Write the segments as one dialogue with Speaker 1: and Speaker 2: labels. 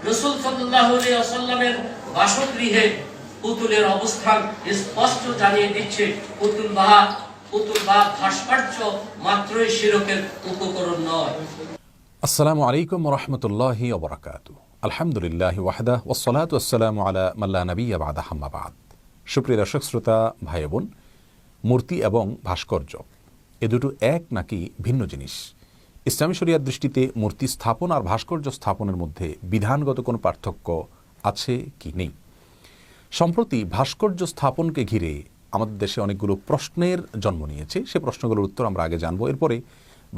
Speaker 1: রাসূল সাল্লাল্লাহু আলাইহি ওয়াসাল্লামের বাসগৃহে পুতুলের অবস্থান স্পষ্ট জানিয়ে দিচ্ছে পুতুল বা ভাস্কর্য মাত্রই শিরকের উপকরণ নয়।
Speaker 2: আসসালামু আলাইকুম ওয়া রাহমাতুল্লাহি ওয়া বারাকাতুহু। আলহামদুলিল্লাহি ওয়াহদাহু ওয়াসসালাতু ওয়াসসালামু আলা মান লা নাবিয়্যা বা'দা, আম্মা বা'দ। সুপ্রিয় দর্শক শ্রোতা ভাই বোন, মূর্তি এবং ভাস্কর্য এ দুটো এক নাকি ভিন্ন জিনিস? ইসলামী শরিয়ার দৃষ্টিতে মূর্তি স্থাপন আর ভাস্কর্য স্থাপনের মধ্যে বিধানগত কোনো পার্থক্য আছে কি নেই? সম্প্রতি ভাস্কর্য স্থাপনকে ঘিরে আমাদের দেশে অনেকগুলো প্রশ্নের জন্ম নিয়েছে। সে প্রশ্নগুলোর উত্তর আমরা আগে জানবো। এরপরে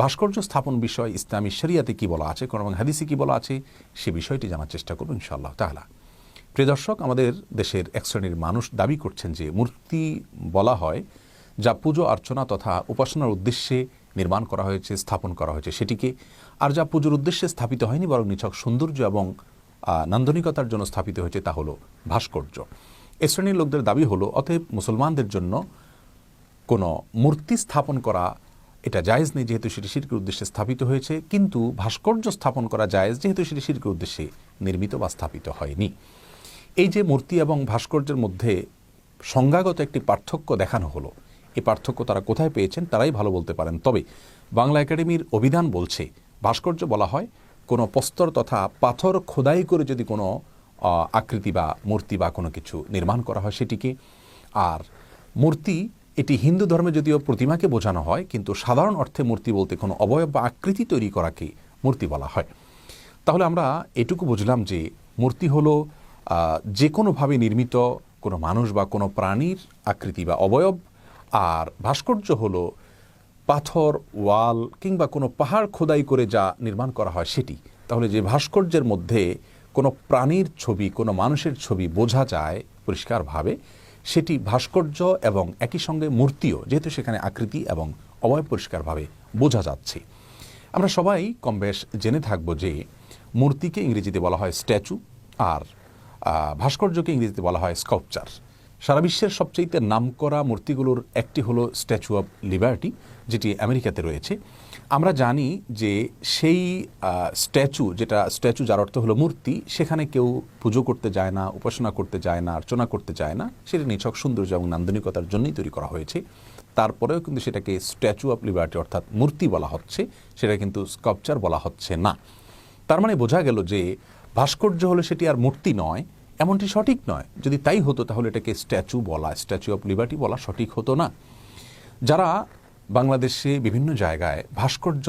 Speaker 2: ভাস্কর্য স্থাপন বিষয় ইসলামী শরিয়াতে কি বলা আছে, কোরআন এবং হাদিসে কি বলা আছে, সে বিষয়টি জানার চেষ্টা করব ইনশাআল্লাহ তাআলা। প্রিয় দর্শক, আমাদের দেশের এক শ্রেণীর মানুষ দাবি করছেন যে মূর্তি বলা হয় যা পুজো অর্চনা তথা উপাসনার উদ্দেশ্যে নির্মাণ করা হয়েছে, স্থাপন করা হয়েছে সেটিকে, আর যা পুজোর উদ্দেশ্যে স্থাপিত হয়নি বরং নিছক সৌন্দর্য এবং নান্দনিকতার জন্য স্থাপিত হয়েছে তা হলো ভাস্কর্য। এ শ্রেণীর লোকদের দাবি হলো অতএব মুসলমানদের জন্য কোনো মূর্তি স্থাপন করা এটা জায়েজ নেই, যেহেতু সেটি শিরকের উদ্দেশ্যে স্থাপিত হয়েছে, কিন্তু ভাস্কর্য স্থাপন করা জায়েজ যেহেতু সেটি শিরকের উদ্দেশ্যে নির্মিত বা স্থাপিত হয়নি। এই যে মূর্তি এবং ভাস্কর্যের মধ্যে সংজ্ঞাগত একটি পার্থক্য দেখানো হলো, এই পার্থক্য তারা কোথায় পেয়েছেন তারাই ভালো বলতে পারেন। তবে বাংলা একাডেমির অভিধান বলছে ভাস্কর্য বলা হয় কোনো প্রস্তর তথা পাথর খোদাই করে যদি কোনো আকৃতি বা মূর্তি বা কোনো কিছু নির্মাণ করা হয় সেটিকে। আর মূর্তি এটি হিন্দু ধর্মে যদিও প্রতিমাকে বোঝানো হয়, কিন্তু সাধারণ অর্থে মূর্তি বলতে কোনো অবয়ব বা আকৃতি তৈরি করাকে মূর্তি বলা হয়। তাহলে আমরা এটুকু বুঝলাম যে মূর্তি হলো যে কোনোভাবে নির্মিত কোনো মানুষ বা কোনো প্রাণীর আকৃতি বা অবয়ব, আর ভাস্কর্য হলো পাথর, ওয়াল কিংবা কোনো পাহাড় খোদাই করে যা নির্মাণ করা হয় সেটি। তাহলে যে ভাস্কর্যের মধ্যে কোনো প্রাণীর ছবি, কোনো মানুষের ছবি বোঝা যায় পরিষ্কারভাবে, সেটি ভাস্কর্য, এবং একই সঙ্গে মূর্তিও, যেহেতু সেখানে আকৃতি এবং অবয়ব পরিষ্কারভাবে বোঝা যাচ্ছে। আমরা সবাই কমবেশ জেনে থাকব যে মূর্তিকে ইংরেজিতে বলা হয় স্ট্যাচু, আর ভাস্কর্যকে ইংরেজিতে বলা হয় স্কাল্পচার। সারা বিশ্বের সবচেয়ে নামকরা মূর্তিগুলোর একটি হলো স্ট্যাচু অব লিবার্টি, যেটি আমেরিকাতে রয়েছে। আমরা জানি যে সেই স্ট্যাচু যার অর্থ হলো মূর্তি, সেখানে কেউ পুজো করতে যায় না, উপাসনা করতে যায় না, অর্চনা করতে যায় না, সেটা নিছক সৌন্দর্য এবং নান্দনিকতার জন্যই তৈরি করা হয়েছে। তারপরেও কিন্তু সেটাকে স্ট্যাচু অব লিবার্টি অর্থাৎ মূর্তি বলা হচ্ছে, সেটা কিন্তু স্কাল্পচার বলা হচ্ছে না। তার মানে বোঝা গেল যে ভাস্কর্য হলে সেটি আর মূর্তি নয়, এমনটি সঠিক নয়। যদি তাই হতো তাহলে এটাকে স্ট্যাচু অব লিবার্টি বলা সঠিক হতো না। যারা বাংলাদেশে বিভিন্ন জায়গায় ভাস্কর্য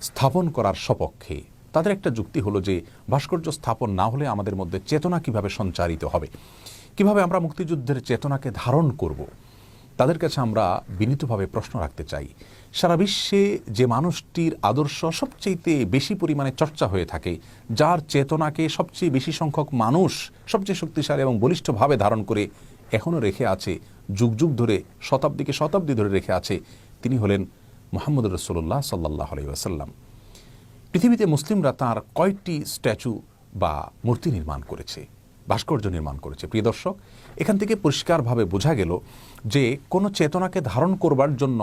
Speaker 2: স্থাপন করার সপক্ষে, তাদের একটা যুক্তি হলো যে ভাস্কর্য স্থাপন না হলে আমাদের মধ্যে চেতনা কিভাবে সঞ্চারিত হবে, কিভাবে আমরা মুক্তিযুদ্ধের চেতনাকে ধারণ করব। তাদের কাছে আমরা বিনীতভাবে প্রশ্ন রাখতে চাই, সারা বিশ্বে যে মানুষটির আদর্শ সবচেয়ে বেশি পরিমাণে চর্চা হয়ে থাকে, যার চেতনাকে সবচেয়ে বেশি সংখ্যক মানুষ সবচেয়ে শক্তিশালী এবং বলিষ্ঠভাবে ধারণ করে এখনও রেখে আছে, যুগ যুগ ধরে, শতাব্দীকে শতাব্দী ধরে রেখে আছে, তিনি হলেন মুহাম্মদ রাসূলুল্লাহ সাল্লাল্লাহু আলাইহি ওয়াসাল্লাম। পৃথিবীতে মুসলিমরা তাঁর কয়েকটি স্ট্যাচু বা মূর্তি নির্মাণ করেছে, ভাস্কর্য নির্মাণ করেছে। প্রিয় দর্শক, এখান থেকে পরিষ্কারভাবে বোঝা গেল যে কোনো চেতনাকে ধারণ করবার জন্য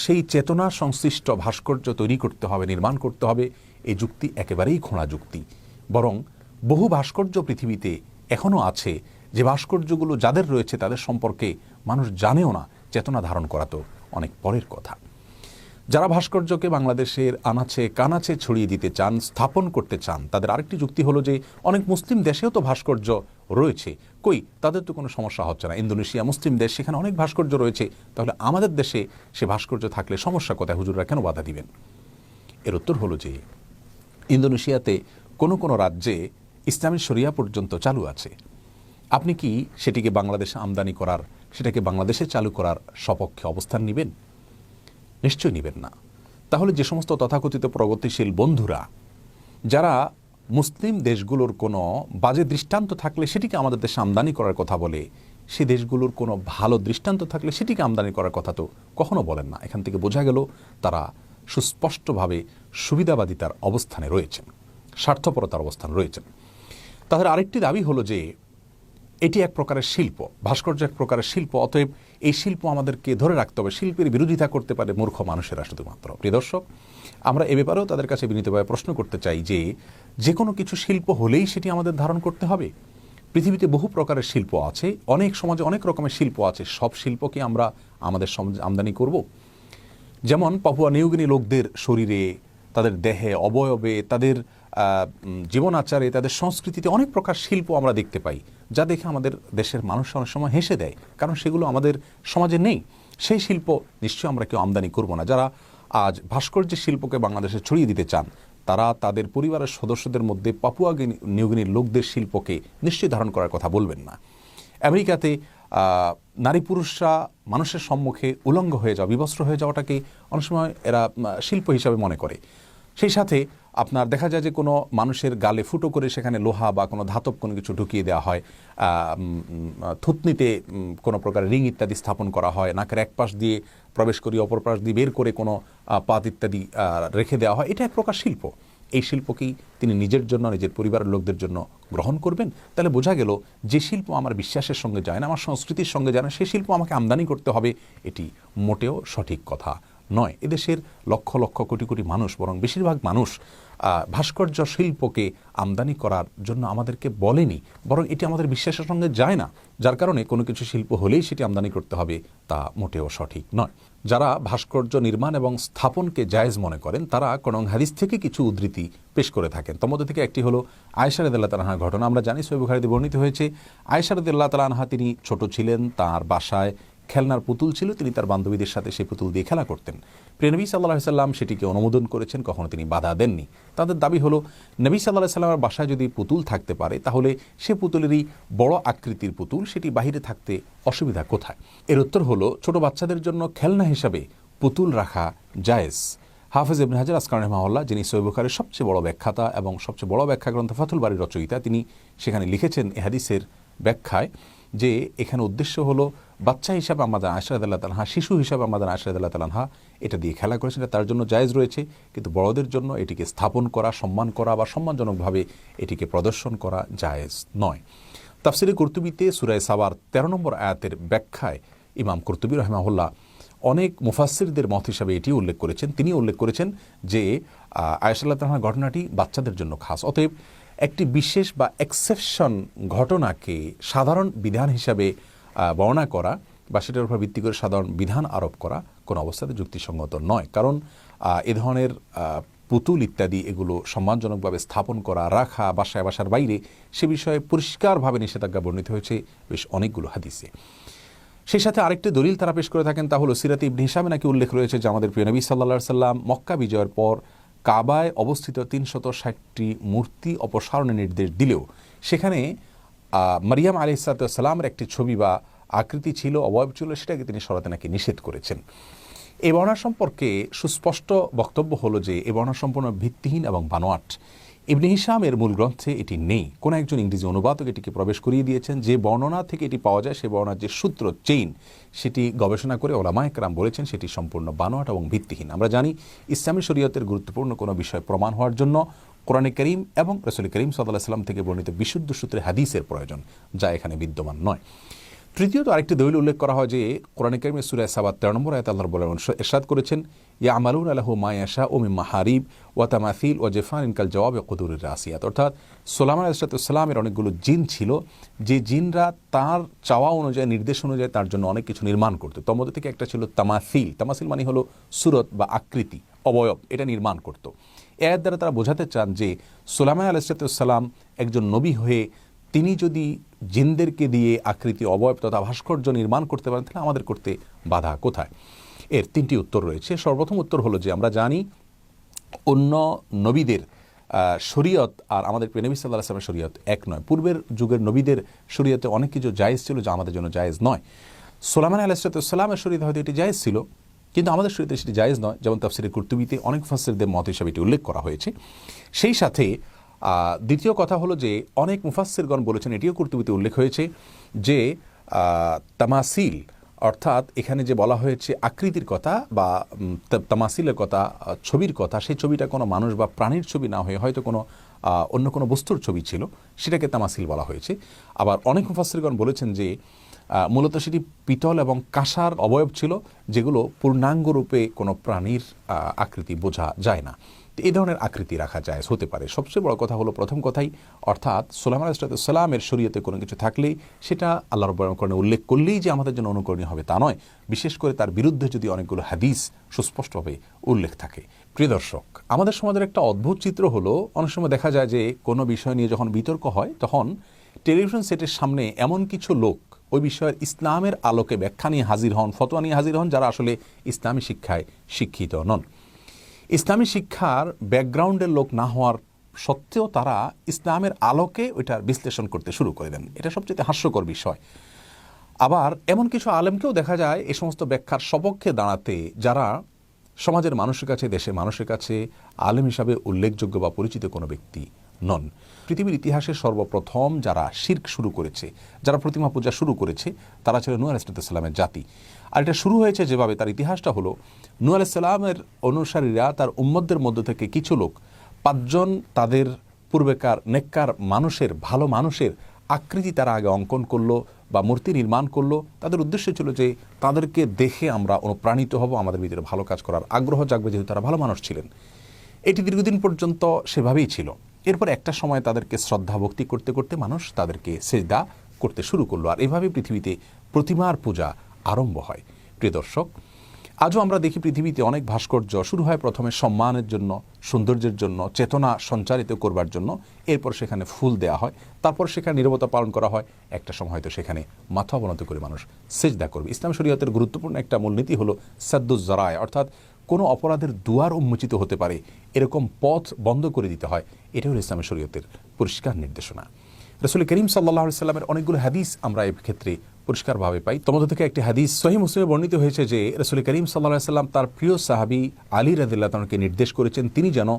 Speaker 2: সেই চেতনা সংশ্লিষ্ট ভাস্কর্য তৈরি করতে হবে, নির্মাণ করতে হবে, এই যুক্তি একেবারেই খোঁড়া যুক্তি। বরং বহু ভাস্কর্য পৃথিবীতে এখনও আছে, যে ভাস্কর্যগুলো যাদের রয়েছে তাদের সম্পর্কে মানুষ জানেও না। চেতনা ধারণ করা তো অনেক পরের কথা। যারা ভাস্কর্যকে বাংলাদেশের আনাচে কানাচে ছড়িয়ে দিতে চান, স্থাপন করতে চান, তাদের আরেকটি যুক্তি হলো যে অনেক মুসলিম দেশেও তো ভাস্কর্য রয়েছে, কই তাদের তো কোনো সমস্যা হচ্ছে না। ইন্দোনেশিয়া মুসলিম দেশ, সেখানে অনেক ভাস্কর্য রয়েছে, তাহলে আমাদের দেশে সে ভাস্কর্য থাকলে সমস্যা কোথায়? হুজুররা কেন বাধা দিবেন? এর উত্তর হলো যে ইন্দোনেশিয়াতে কোনো কোনো রাজ্যে ইসলামী শরিয়া পর্যন্ত চালু আছে। আপনি কি সেটিকে বাংলাদেশে আমদানি করার, সেটাকে বাংলাদেশে চালু করার সপক্ষে অবস্থান নেবেন? নিশ্চয়ই নেবেন না। তাহলে যে সমস্ত তথাকথিত প্রগতিশীল বন্ধুরা, যারা মুসলিম দেশগুলোর কোনো বাজে দৃষ্টান্ত থাকলে সেটিকে আমাদের দেশে আমদানি করার কথা বলে, সে দেশগুলোর কোনো ভালো দৃষ্টান্ত থাকলে সেটিকে আমদানি করার কথা তো কখনো বলেন না। এখান থেকে বোঝা গেল তারা সুস্পষ্টভাবে সুবিধাবাদিতার অবস্থানে রয়েছেন, স্বার্থপরতার অবস্থান রয়েছেন। তাদের আরেকটি দাবি হলো যে এটি এক প্রকারের শিল্প, ভাস্কর্য এক প্রকারের শিল্প। অতএব এই শিল্প আমাদেরকে ধরে রাখতে হবে। শিল্পের বিরোধিতা করতে পারে মূর্খ মানুষেরা শুধুমাত্র। প্রিয় দর্শক, আমরা এ ব্যাপারেও তাদের কাছে বিনীতভাবে প্রশ্ন করতে চাই যে কোনো কিছু শিল্প হলেই সেটি আমাদের ধারণ করতে হবে? পৃথিবীতে বহু প্রকারের শিল্প আছে, অনেক সমাজে অনেক রকমের শিল্প আছে। সব শিল্পকে আমরা আমাদের সমাজে আমদানি করব? যেমন পাপুয়া নিউগিনি লোকদের শরীরে, তাদের দেহে, অবয়বে, তাদের জীবন আচারে, তাদের সংস্কৃতিতে অনেক প্রকার শিল্প আমরা দেখতে পাই, যা দেখে আমাদের দেশের মানুষ অনেক সময় হেসে দেয়, কারণ সেগুলো আমাদের সমাজে নেই। সেই শিল্প নিশ্চয়ই আমরা কেউ আমদানি করব না। যারা আজ ভাস্কর্যের শিল্পকে বাংলাদেশে ছড়িয়ে দিতে চান, তারা তাদের পরিবারের সদস্যদের মধ্যে পাপুয়া নিউগিনির লোকদের শিল্পকে নিশ্চয়ই ধারণ করার কথা বলবেন না। আমেরিকাতে নারী পুরুষরা মানুষের সম্মুখে উলঙ্গ হয়ে যাওয়া, বিবস্ত্র হয়ে যাওয়াটাকে অনেক সময় এরা শিল্প হিসাবে মনে করে। সেই সাথে আপনার দেখা যায় যে কোনো মানুষের গালে ফুটো করে সেখানে লোহা বা কোনো ধাতব কোনো কিছু ঢুকিয়ে দেওয়া হয়, থুতনিতে কোনো প্রকার রিং ইত্যাদি স্থাপন করা হয়, নাকের এক পাশ দিয়ে প্রবেশ করিয়ে অপর পাশ দিয়ে বের করে কোনো পাত ইত্যাদি রেখে দেওয়া হয়। এটা এক প্রকার শিল্প। এই শিল্পকেই তিনি নিজের জন্য, নিজের পরিবারের লোকদের জন্য গ্রহণ করবেন? তাহলে বোঝা গেল যে শিল্প আমার বিশ্বাসের সঙ্গে যায় না, আমার সংস্কৃতির সঙ্গে যায় না, সেই শিল্প আমাকে আমদানি করতে হবে, এটি মোটেও সঠিক কথা নয়। এদেশের লক্ষ লক্ষ কোটি কোটি মানুষ, বরং বেশিরভাগ মানুষ ভাস্কর্য শিল্পকে আমদানি করার জন্য আমাদেরকে বলেনি, বরং এটি আমাদের বিশ্বাসের সঙ্গে যায় না, যার কারণে কোনো কিছু শিল্প হলেই সেটি আমদানি করতে হবে, তা মোটেও সঠিক নয়। যারা ভাস্কর্য নির্মাণ এবং স্থাপনকে জায়েজ মনে করেন, তারা কোন হাদিস থেকে কিছু উদ্ধৃতি পেশ করে থাকেন। তোর মধ্যে থেকে একটি হলো আয়েশা রাদিয়াল্লাহু তাআলা আনহার ঘটনা। আমরা জানি সহিহ বুখারীতে বর্ণিত হয়েছে, আয়েশা রাদিয়াল্লাহু তাআলা আনহা তিনি ছোট ছিলেন, তার বাসায় খেলনার পুতুল ছিল, তিনি তার বান্ধবীদের সাথে সেই পুতুল দিয়ে খেলা করতেন। প্রিয় নবী সাল্লাল্লাহু আলাইহি সাল্লাম সেটিকে অনুমোদন করেছেন, কখনো তিনি বাধা দেননি। তাদের দাবি হলো নবী সাল্লাল্লাহু আলাইহি সাল্লামের বাসায় যদি পুতুল থাকতে পারে, তাহলে সে পুতুলেরই বড় আকৃতির পুতুল, সেটি বাহিরে থাকতে অসুবিধা কোথায়? এর উত্তর হলো, ছোট বাচ্চাদের জন্য খেলনা হিসাবে পুতুল রাখা জায়েজ। হাফেজ ইবনে হাজার আসকালানি রাহিমাহুল্লাহ, যিনি সহিহ বুখারীর সবচেয়ে বড় ব্যাখ্যাতা এবং সবচেয়ে বড় ব্যাখ্যা গ্রন্থ ফাথুল বারীর রচয়িতা, তিনি সেখানে লিখেছেন এ হাদিসের ব্যাখ্যায় যে এখানে উদ্দেশ্য হলো বাচ্চা হিসাবে আমাদের আয়েশা রাদিয়াল্লাহু তাআলা আনহা, শিশু হিসাবে আমাদের আয়েশা রাদিয়াল্লাহু তাআলা আনহা এটা দিয়ে খেলা করেছেন, এটা তার জন্য জায়েজ রয়েছে। কিন্তু বড়দের জন্য এটিকে স্থাপন করা, সম্মান করা বা সম্মানজনকভাবে এটিকে প্রদর্শন করা জায়েজ নয়। তাফসিরে কুরতুবীতে সূরা সাবার 13 নম্বর আয়াতের ব্যাখ্যায় ইমাম কুরতুবী রাহিমাহুল্লাহ অনেক মুফাসসিরদের মত হিসাবে এটি উল্লেখ করেছেন। তিনি উল্লেখ করেছেন যে আয়েশা রাদিয়াল্লাহু তাআলার ঘটনাটি বাচ্চাদের জন্য খাস। অতএব একটি বিশেষ বা এক্সেপশন ঘটনাকে সাধারণ বিধান হিসাবে বর্ণনা করা বা সেটার উপর ভিত্তি করে সাধারণ বিধান আরোপ করা কোনো অবস্থাতে যুক্তিসঙ্গত নয়। কারণ এ ধরনের পুতুল ইত্যাদি এগুলো সম্মানজনকভাবে স্থাপন করা, রাখা বাসায়, বাসার বাইরে, সে বিষয়ে পরিষ্কারভাবে নিষেধাজ্ঞা বর্ণিত হয়েছে বেশ অনেকগুলো হাদিসে। সেই সাথে আরেকটি দলিল তারা পেশ করে থাকেন, তা হলো সিরাতে ইবনে হিশামে নাকি উল্লেখ রয়েছে যে আমাদের প্রিয় নবী সাল্লাল্লাহু আলাইহি সাল্লাম মক্কা বিজয়ের পর কাবায় অবস্থিত 360টি মূর্তি অপসারণের নির্দেশ দিলেও সেখানে মারিয়াম আলাইহিস সালামের একটি ছবি বা আকৃতি ছিল, অবয়ব ছিল, সেটাকে তিনি সরাতে নাকি নিষেধ করেছেন। এই বর্ণনা সম্পর্কে সুস্পষ্ট বক্তব্য হলো যে এই বর্ণনা সম্পূর্ণ ভিত্তিহীন এবং বানোয়াট। ইবনে হিশামের মূল গ্রন্থে এটি নেই। কোন একজন ইংরেজি অনুবাদক এটিকে প্রবেশ করিয়ে দিয়েছেন। যে বর্ণনা থেকে এটি পাওয়া যায়, সেই বর্ণনার যে সূত্র চেইন, সেটি গবেষণা করে ওলামায়ে কেরাম বলেছেন সেটি সম্পূর্ণ বানোয়াট এবং ভিত্তিহীন। আমরা জানি ইসলামী শরীয়তের গুরুত্বপূর্ণ কোনো বিষয় প্রমাণ হওয়ার জন্য কোরআনে কারীম এবং রাসূল কারীম সাল্লাল্লাহু আলাইহি ওয়াসাল্লাম থেকে বর্ণিত বিশুদ্ধ সূত্রে হাদিসের প্রয়োজন, যা এখানে বিদ্যমান নয়। তৃতীয়ত আরেকটি দলিল উল্লেখ করা হয় যে কোরআনে কারীমের সূরা সাবা 13 নম্বর আয়াতে আল্লাহ রাব্বুল আলামিন ইরশাদ করেছেন, ইয়ামালুনা লাহু মা ইয়াশাউ মিন মাহারিব ওয়া তামাসিল ওয়া জিফানিন কাল জাওয়াব কুদুরির রাসিয়াত। অর্থাৎ সুলাইমান আলাইহিস সালামের অনেকগুলো জিন ছিল, যে জিনরা তার চাওয়া অনুযায়ী, নির্দেশ অনুযায়ী তার জন্য অনেক কিছু নির্মাণ করত। তার মধ্যে থেকে একটা ছিল তামাসিল। তামাসিল মানে হলো সুরত বা আকৃতি, অবয়ব, এটা নির্মাণ করত। এর দ্বারা তারা বোঝাতে চান যে সুলাইমান আলাইহিস সালাম একজন নবী হয়ে তিনি যদি জিনদেরকে দিয়ে আকৃতি, অবয়ব তথা ভাস্কর্য নির্মাণ করতে পারেন, তাহলে আমাদের করতে বাধা কোথায়? এর তিনটি উত্তর রয়েছে। সর্বপ্রথম উত্তর হলো যে আমরা জানি অন্য নবীদের শরীয়ত আর আমাদের প্রিয় নবী সাল্লাল্লাহু আলাইহি ওয়াসাল্লামের শরীয়ত এক নয়। পূর্বের যুগের নবীদের শরীয়তে অনেক কিছু জায়েজ ছিল যা আমাদের জন্য জায়েজ নয়। সুলাইমান আলাইহিস সালামের শরীয়তে হয়তো এটি জায়েজ ছিল, কিন্তু আমাদের শরীয়তে সেটি জায়েজ নয়। যেমন তাফসিরে কুরতুবীতে অনেক মুফাসসিরদের মত হিসেবে এটি উল্লেখ করা হয়েছে। সেই সাথে দ্বিতীয় কথা হলো যে অনেক মুফাসসিরগণ বলেছেন, এটিও কুরতুবীতে উল্লেখ হয়েছে যে তামাসিল, অর্থাৎ এখানে যে বলা হয়েছে আকৃতির কথা বা তামাসিলের কথা, ছবির কথা, সেই ছবিটা কোনো মানুষ বা প্রাণীর ছবি না হয়ে হয়তো কোনো অন্য কোনো বস্তুর ছবি ছিল, সেটাকে তামাসিল বলা হয়েছে। আবার অনেক মুফাসসিরগণ বলেছেন যে মূলত সেটি পিতল এবং কাঁসার অবয়ব ছিল, যেগুলো পূর্ণাঙ্গ রূপে কোনো প্রাণীর আকৃতি বোঝা যায় না। তো এই ধরনের আকৃতি রাখা যায় হতে পারে। সবচেয়ে বড় কথা হলো প্রথম কথাই, অর্থাৎ সুলাইমান আলাইহিস সালামের শরীয়তে কোনো কিছু থাকলেই সেটা আল্লাহ রাব্বুল আলামিন উল্লেখ করলেই যে আমাদের জন্য অনুকরণীয় হবে তা নয়, বিশেষ করে তার বিরুদ্ধে যদি অনেকগুলো হাদিস সুস্পষ্টভাবে উল্লেখ থাকে। প্রিয় দর্শক, আমাদের সমাজের একটা অদ্ভুত চিত্র হলো, অনেক সময় দেখা যায় যে কোনো বিষয় নিয়ে যখন বিতর্ক হয় তখন টেলিভিশন সেটের সামনে এমন কিছু লোক ওই বিষয়ের ইসলামের আলোকে ব্যাখ্যা নিয়ে হাজির হন, ফতোয়া নিয়ে হাজির হন, যারা আসলে ইসলামী শিক্ষায় শিক্ষিত নন। ইসলামী শিক্ষার ব্যাকগ্রাউন্ডের লোক না হওয়ার সত্ত্বেও তারা ইসলামের আলোকে ওইটার বিশ্লেষণ করতে শুরু করে দেন। এটা সবচেয়ে হাস্যকর বিষয়। আবার এমন কিছু আলেমকেও দেখা যায় এই সমস্ত ব্যাখ্যার সপক্ষে দাঁড়াতে, যারা সমাজের মানুষের কাছে, দেশের মানুষের কাছে আলেম হিসাবে উল্লেখযোগ্য বা পরিচিত কোনো ব্যক্তি নন। পৃথিবীর ইতিহাসে সর্বপ্রথম যারা শিরক শুরু করেছে, যারা প্রতিমা পূজা শুরু করেছে, তারা ছিল নূহ আলাইহিস সালামের জাতি। আর এটা শুরু হয়েছে যেভাবে, তার ইতিহাসটা হলো, নূহ আলাইহিস সালামের অনুসারীরা, তার উম্মতদের মধ্য থেকে কিছু লোক, 5 জন তাদের পূর্বেকার নেককার মানুষের, ভালো মানুষের আকৃতি তারা আগে অঙ্কন করলো বা মূর্তি নির্মাণ করলো। তাদের উদ্দেশ্য ছিল যে তাদেরকে দেখে আমরা অনুপ্রাণিত হব, আমাদের ভিতরে ভালো কাজ করার আগ্রহ জাগবে, যেহেতু তারা ভালো মানুষ ছিলেন। এটি দীর্ঘদিন পর্যন্ত সেভাবেই ছিল। এরপর একটা সময় তাদেরকে শ্রদ্ধা ভক্তি করতে করতে মানুষ তাদেরকে সেজদা করতে শুরু করলো, আর এভাবে পৃথিবীতে প্রতিমার পূজা আরম্ভ হয়। প্রিয় দর্শক, আজও আমরা দেখি পৃথিবীতে অনেক ভাস্কর্য শুরু হয় প্রথমে সম্মানের জন্য, সৌন্দর্যের জন্য, চেতনা সঞ্চারিত করবার জন্য, এরপর সেখানে ফুল দেওয়া হয়, তারপর সেখানে নীরবতা পালন করা হয়, একটা সময় হয়তো সেখানে মাথা অবনত করে মানুষ সেজদা করবে। ইসলাম শরীয়তের গুরুত্বপূর্ণ একটা মূলনীতি হলো সাদ্দুজ জারায়, অর্থাৎ কোনো অপরাধের দুয়ার উন্মোচিত হতে পারে এরকম পথ বন্ধ করে দিতে হয়। এটা হলো ইসলামের শরীয়তের পরিষ্কার নির্দেশনা। রাসূল করিম সাল্লাল্লাহু আলাইহি সাল্লামের অনেকগুলো হাদিস আমরা এই ক্ষেত্রে পরিষ্কারভাবে পাই। তোমাদের থেকে একটি হাদিস সহিহ মুসলিমে বর্ণিত হয়েছে যে রাসূল করিম সাল্লাল্লাহু আলাইহি সাল্লাম তার প্রিয় সাহাবী আলী রাদিয়াল্লাহু তাআলাকে নির্দেশ করেছেন, তিনি যেন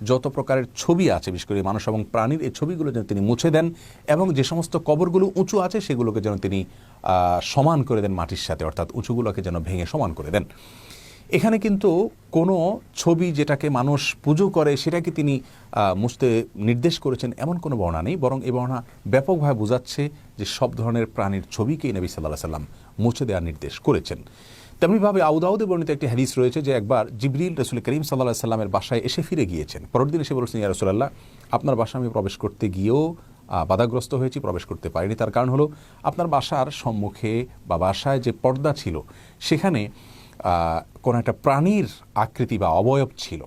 Speaker 2: যত প্রকারের ছবি আছে, বিশেষ করে মানুষ এবং প্রাণীর, এই ছবিগুলো যেন তিনি মুছে দেন, এবং যে সমস্ত কবরগুলো উঁচু আছে সেগুলোকে যেন তিনি সমান করে দেন মাটির সাথে, অর্থাৎ উঁচুগুলোকে যেন ভেঙে সমান করে দেন। এখানে কিন্তু কোনো ছবি যেটাকে মানুষ পুজো করে সেটাকে তিনি মুছতে নির্দেশ করেছেন এমন কোনো বর্ণনা নেই, বরং এই বর্ণনা ব্যাপকভাবে বোঝাচ্ছে যে সব ধরনের প্রাণীর ছবিকেই নবী সাল্লাল্লাহু আলাইহি সাল্লাম মুছে দেওয়ার নির্দেশ করেছেন। তেমনিভাবে আবু দাউদে বর্ণিত একটি হাদিস রয়েছে যে একবার জিবরিল রাসূল করিম সাল্লাল্লাহু আলাইহি সাল্লামের বাসায় এসে ফিরে গিয়েছেন। পরের দিন এসে বলেছেন, ইয়া রাসূলুল্লাহ, আপনার বাসায় আমি প্রবেশ করতে গিয়েও বাধাগ্রস্ত হয়েছি, প্রবেশ করতে পারিনি। তার কারণ হলো আপনার বাসার সম্মুখে বা বাসায় যে পর্দা ছিল সেখানে কোনো একটা প্রাণীর আকৃতি বা অবয়ব ছিল।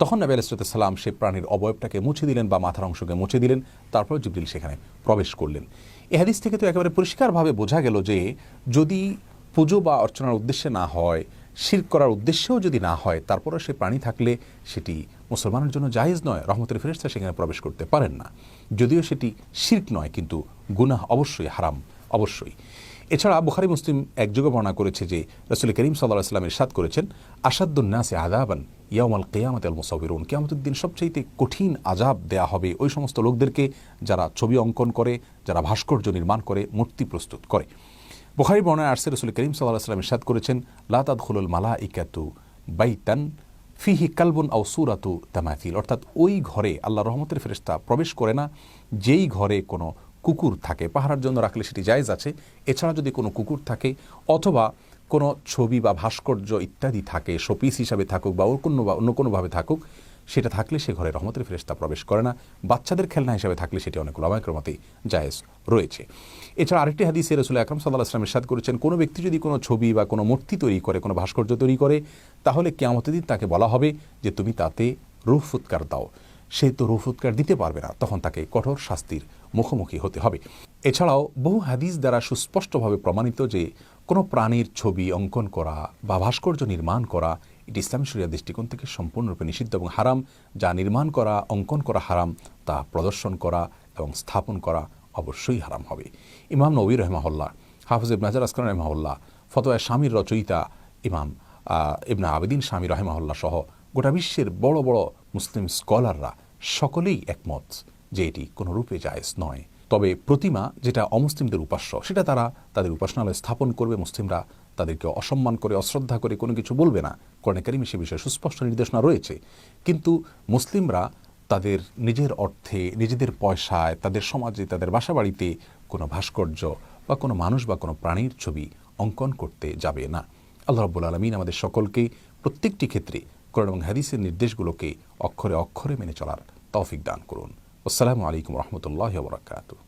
Speaker 2: তখন নবী আলাইহিস সালাম সেই প্রাণীর অবয়বটাকে মুছে দিলেন বা মাথার অংশকে মুছে দিলেন, তারপর জিবরিল সেখানে প্রবেশ করলেন। এই হাদিস থেকে তো একেবারে পরিষ্কারভাবে বোঝা গেল যে যদি পুজো বা অর্চনার উদ্দেশ্যে না হয়, শিরক করার উদ্দেশ্যেও যদি না হয়, তারপরে সে প্রাণী থাকলে সেটি মুসলমানের জন্য জায়েজ নয়, রহমতের ফেরেশতা সেখানে প্রবেশ করতে পারেন না। যদিও সেটি শিরক নয়, কিন্তু গুনাহ অবশ্যই, হারাম অবশ্যই। এছাড়া বুখারী মুসলিম একযোগে বর্ণনা করেছে যে রাসূল করিম সাল্লাল্লাহু আলাইহি ওয়াসাল্লাম ইরশাদ করেছেন, আশাদ্দুন নাসি আযাবান ইয়াউমাল কিয়ামাতি আল মুসাউবিরুন, কিয়ামতের দিন সবচেয়ে কঠিন আযাব দেয়া হবে ওই সমস্ত লোকদেরকে যারা ছবি অঙ্কন করে, যারা ভাস্কর্য নির্মাণ করে, মূর্তি প্রস্তুত করে। বুখারী বর্ণনায় আসছে রাসূল করিম সাল্লাল্লাহু আলাইহি ওয়াসাল্লাম ইরশাদ করেছেন, লা তাদখুলুল মালাইকাতু বাইতান ফিহি কালবুন আও সূরাতু তামাথিল, অর্থাৎ ওই ঘরে আল্লাহর রহমতের ফেরেশতা প্রবেশ করে না যেই ঘরে কোনো কুকুর থাকে। পাহারার জন্য রাখলে সেটি জায়েজ আছে, এছাড়া যদি কোনো কুকুর থাকে অথবা কোনো ছবি বা ভাস্কর্য ইত্যাদি থাকে, শোপিস হিসাবে থাকুক বা অন্য কোনোভাবে থাকুক, সেটা থাকলে সে ঘরে রহমতের ফেরেশতা প্রবেশ করে না। বাচ্চাদের খেলনা হিসাবে থাকলে সেটি অনেক উলামায়ে কেরামতেই জায়েজ রয়েছে। এছাড়া আরেকটি হাদিসে রাসূল আকরাম সাল্লাল্লাহু আলাইহি ওয়াসাল্লাম ইরশাদ করেছেন, কোনো ব্যক্তি যদি কোনো ছবি বা কোনো মূর্তি তৈরি করে, কোনো ভাস্কর্য তৈরি করে, তাহলে কিয়ামতের দিন তাকে বলা হবে যে তুমি তাতে রূহ ফুৎকার দাও। সে তো রূহ ফুৎকার দিতে পারবে না, তখন তাকে কঠোর শাস্তির মুখোমুখি হতে হবে। এছাড়াও বহু হাদিস দ্বারা সুস্পষ্টভাবে প্রমাণিত যে কোনো প্রাণীর ছবি অঙ্কন করা বা ভাস্কর্য নির্মাণ করা এটি ইসলামী শরিয়ার দৃষ্টিকোণ থেকে সম্পূর্ণরূপে নিষিদ্ধ এবং হারাম। যা নির্মাণ করা, অঙ্কন করা হারাম, তা প্রদর্শন করা এবং স্থাপন করা অবশ্যই হারাম হবে। ইমাম নবী রাহিমাহুল্লাহ, হাফিজ ইবনে হাজার আসকালানী রাহিমাহুল্লাহ, ফতোয়া শামীর রচয়িতা ইমাম ইবনে আবিদিন শামী রাহিমাহুল্লাহ সহ গোটা বিশ্বের বড় বড় মুসলিম স্কলাররা সকলেই একমত যে এটি কোনো রূপে জায়েজ নয়। তবে প্রতিমা যেটা অমুসলিমদের উপাস্য, সেটা তারা তাদের উপাসনালয়ে স্থাপন করবে। মুসলিমরা তাদেরকে অসম্মান করে, অশ্রদ্ধা করে কোনো কিছু বলবে না। কোরআনে কারিমে সে বিষয়ে সুস্পষ্ট নির্দেশনা রয়েছে। কিন্তু মুসলিমরা তাদের নিজের অর্থে, নিজেদের পয়সায়, তাদের সমাজে, তাদের বাসাবাড়িতে কোনো ভাস্কর্য বা কোনো মানুষ বা কোনো প্রাণীর ছবি অঙ্কন করতে যাবে না। আল্লাহ রাব্বুল আলামিন আমাদের সকলকে প্রত্যেকটি ক্ষেত্রে কোরআন এবং হাদিসের নির্দেশগুলোকে অক্ষরে অক্ষরে মেনে চলার তৌফিক দান করুন। আসসালামু আলাইকুম ওয়া রাহমাতুল্লাহি ওয়া বারাকাতুহু।